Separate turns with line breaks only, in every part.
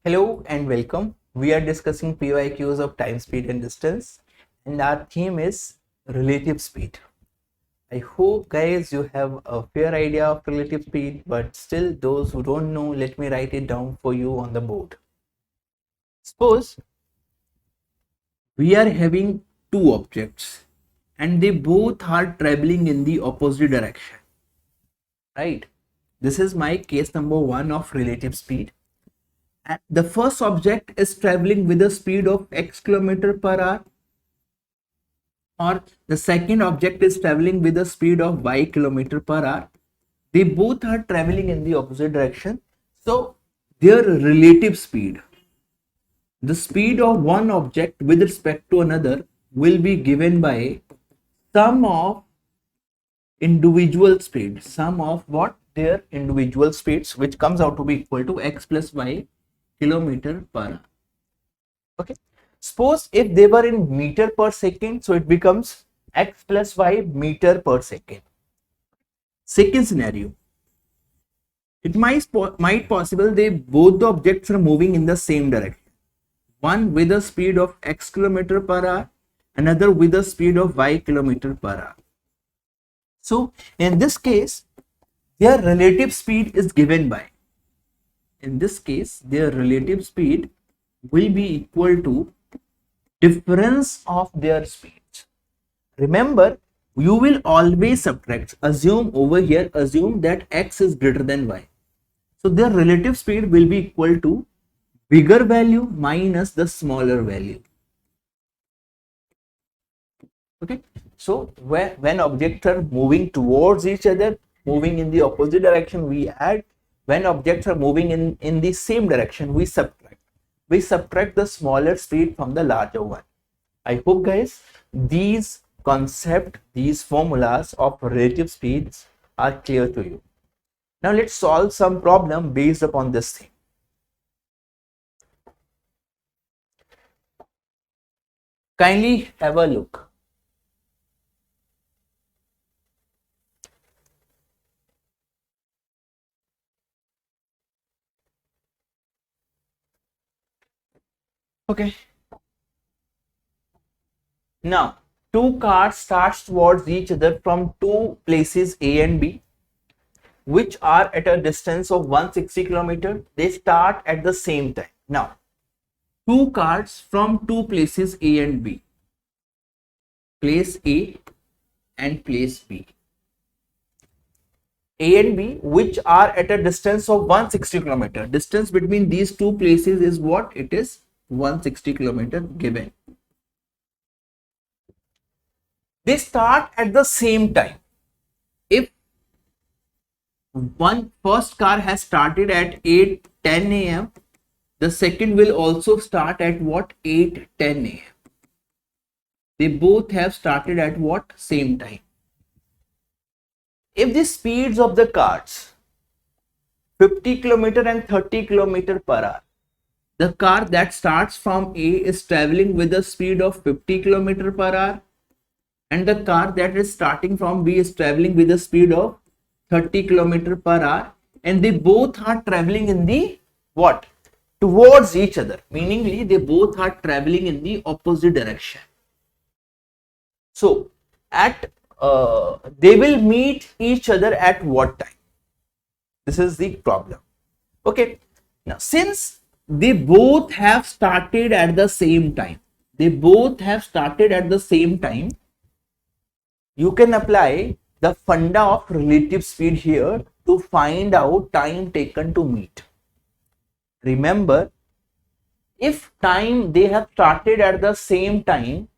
Hello and welcome. We are discussing PYQs of time, speed and distance, and our theme is relative speed. I hope guys you have a fair idea of relative speed, but still those who don't know, let me write it down for you on the board. Suppose we are having two objects and they both are traveling in the opposite direction, right? This is my case number 1 of relative speed. And the first object is traveling with a speed of x kilometer per hour, or the second object is traveling with a speed of y kilometer per hour. They both are traveling in the opposite direction. So their relative speed, the speed of one object with respect to another, will be given by sum of individual speeds, sum of what? Their individual speeds, which comes out to be equal to x plus y kilometer per hour. Okay, suppose if they were in meter per second, so it becomes x plus y meter per second. Second scenario, it might possible they both the objects are moving in the same direction, one with a speed of x kilometer per hour, another with a speed of y kilometer per hour. So in this case their relative speed is given by, in this case their relative speed will be equal to difference of their speeds. Remember, you will always subtract. Assume over here, assume that x is greater than y. So their relative speed will be equal to bigger value minus the smaller value. Okay. So when objects are moving towards each other, moving in the opposite direction, we add. When objects are moving in the same direction, we subtract. We subtract the smaller speed from the larger one. I hope guys these concept, these formulas of relative speeds are clear to you. Now let's solve some problem based upon this thing. Kindly have a look. Okay. Now, two cars starts towards each other from two places A and B, which are at a distance of 160 km. They start at the same time. Now, two cars from two places A and B, place A and place B. A and B, which are at a distance of 160 km. Distance between these two places is what? It is 160 km given. They start at the same time. If one first car has started at 8:10 a.m., the second will also start at what? 8:10 a.m. They both have started at what? Same time. If the speeds of the cars 50 km and 30 km per hour, the car that starts from A is traveling with a speed of 50 km per hour, and the car that is starting from B is traveling with a speed of 30 km per hour, and they both are traveling in the what? Towards each other, meaningly they both are traveling in the opposite direction. So at they will meet each other at what time? This is the problem. Okay, now since they both have started at the same time, you can apply the funda of relative speed here to find out time taken to meet. Remember, if time they have started at the same time,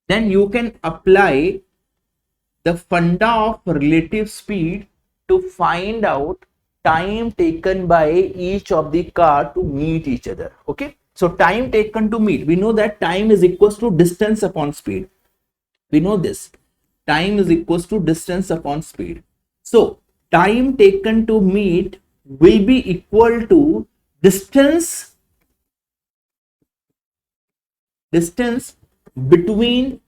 then you can apply the funda of relative speed to find out time taken by each of the car to meet each other. Okay, so time taken to meet, we know that time is equals to distance upon speed. We know this, time is equals to distance upon speed. So time taken to meet will be equal to distance between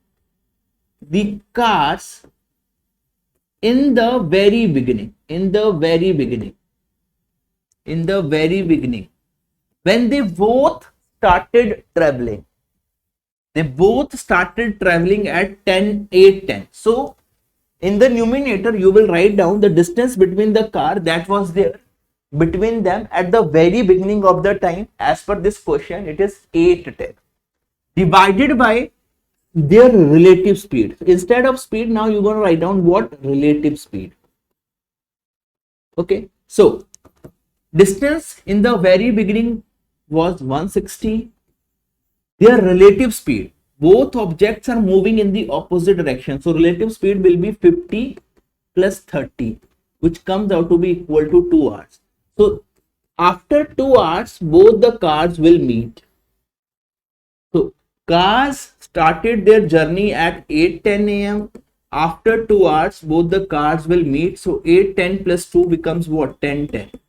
the cars in the very beginning, when they both started traveling. They both started traveling at 10, 8, 10. So in the numerator, you will write down the distance between the car that was there between them at the very beginning of the time. As per this question, it is 8, 10 divided by their relative speed. Instead of speed, now you're going to write down what? Relative speed. Okay. So distance in the very beginning was 160. Their relative speed, both objects are moving in the opposite direction, so relative speed will be 50 plus 30, which comes out to be equal to 2 hours. So after 2 hours both the cars will meet. So cars started their journey at 8:10 a.m. After 2 hours both the cars will meet, so 8:10 plus 2 becomes what? 10:10.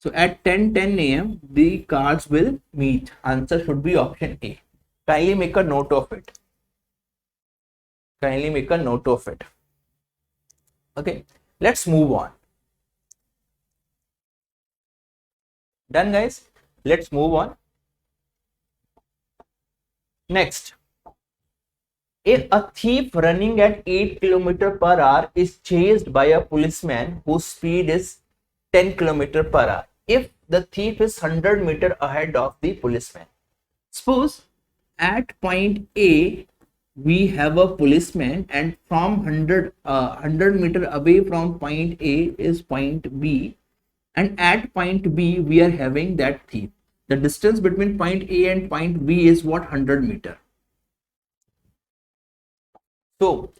So at 10:10 a.m. the cars will meet. Answer should be option A. Kindly make a note of it. Kindly make a note of it. Okay, let's move on. Done, guys? Let's move on. Next, if a thief running at 8 km per hour is chased by a policeman whose speed is 10 km per hour, if the thief is 100 meters ahead of the policeman. Suppose at point A we have a policeman, and from 100 meter away from point A is point B, and at point B we are having that thief. The distance between point A and point B is what? 100 meter. So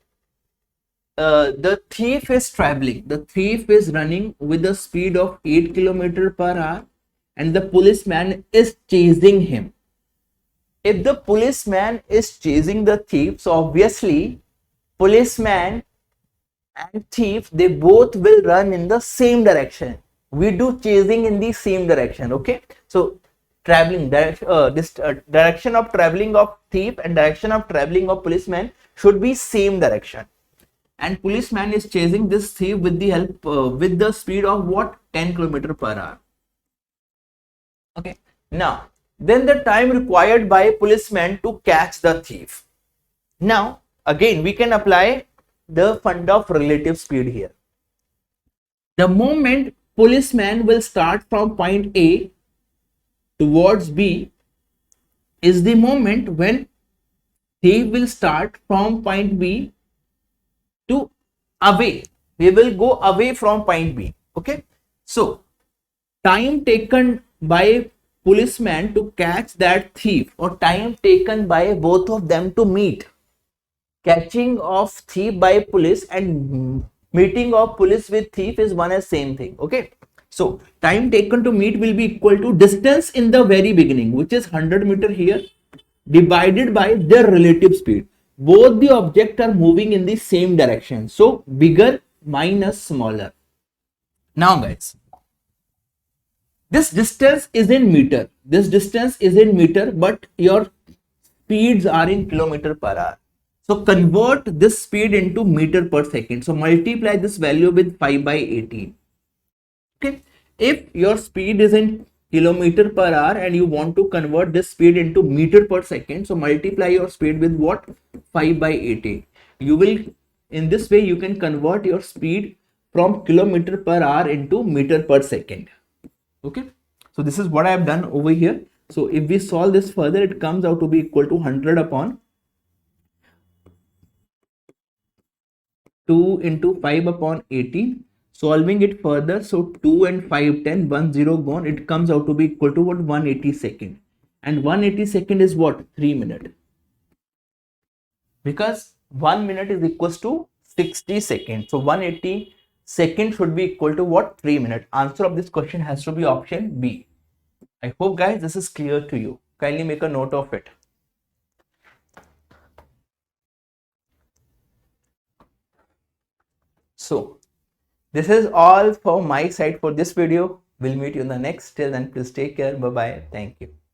the thief is traveling. The thief is running with a speed of 8 km per hour, and the policeman is chasing him. If the policeman is chasing the thief, so obviously policeman and thief, they both will run in the same direction. We do chasing in the same direction. Okay, so traveling direction of traveling of thief and direction of traveling of policeman should be same direction, and policeman is chasing this thief with the help with the speed of what? 10 km per hour. Okay, now then the time required by policeman to catch the thief. Now again we can apply the fund of relative speed here. The moment policeman will start from point A towards B is the moment when thief will start from point B to away. We will go away from point B. Okay, so time taken by policeman to catch that thief, or time taken by both of them to meet. Catching of thief by police and meeting of police with thief is one and same thing. Okay, so time taken to meet will be equal to distance in the very beginning, which is 100 meter here, divided by their relative speed. Both the objects are moving in the same direction, so bigger minus smaller. Now guys, this distance is in meter. This distance is in meter, but your speeds are in kilometer per hour. So convert this speed into meter per second. So multiply this value with 5 by 18. Okay. If your speed is in kilometer per hour and you want to convert this speed into meter per second, so multiply your speed with what? 5 by 18. You will, in this way, you can convert your speed from kilometer per hour into meter per second. Okay, so this is what I have done over here. So if we solve this further, it comes out to be equal to 100 upon 2 into 5 upon 18. Solving it further, so 2 and 5, 10, 1 0 gone, it comes out to be equal to what? 180 second, and 180 second is what? 3 minutes, because 1 minute is equals to 60 seconds. So 180 second should be equal to what? 3 minutes. Answer of this question has to be option B. I hope guys this is clear to you. Kindly make a note of it. So this is all for my side for this video. We'll meet you in the next. Till then, please take care. Bye bye. Thank you.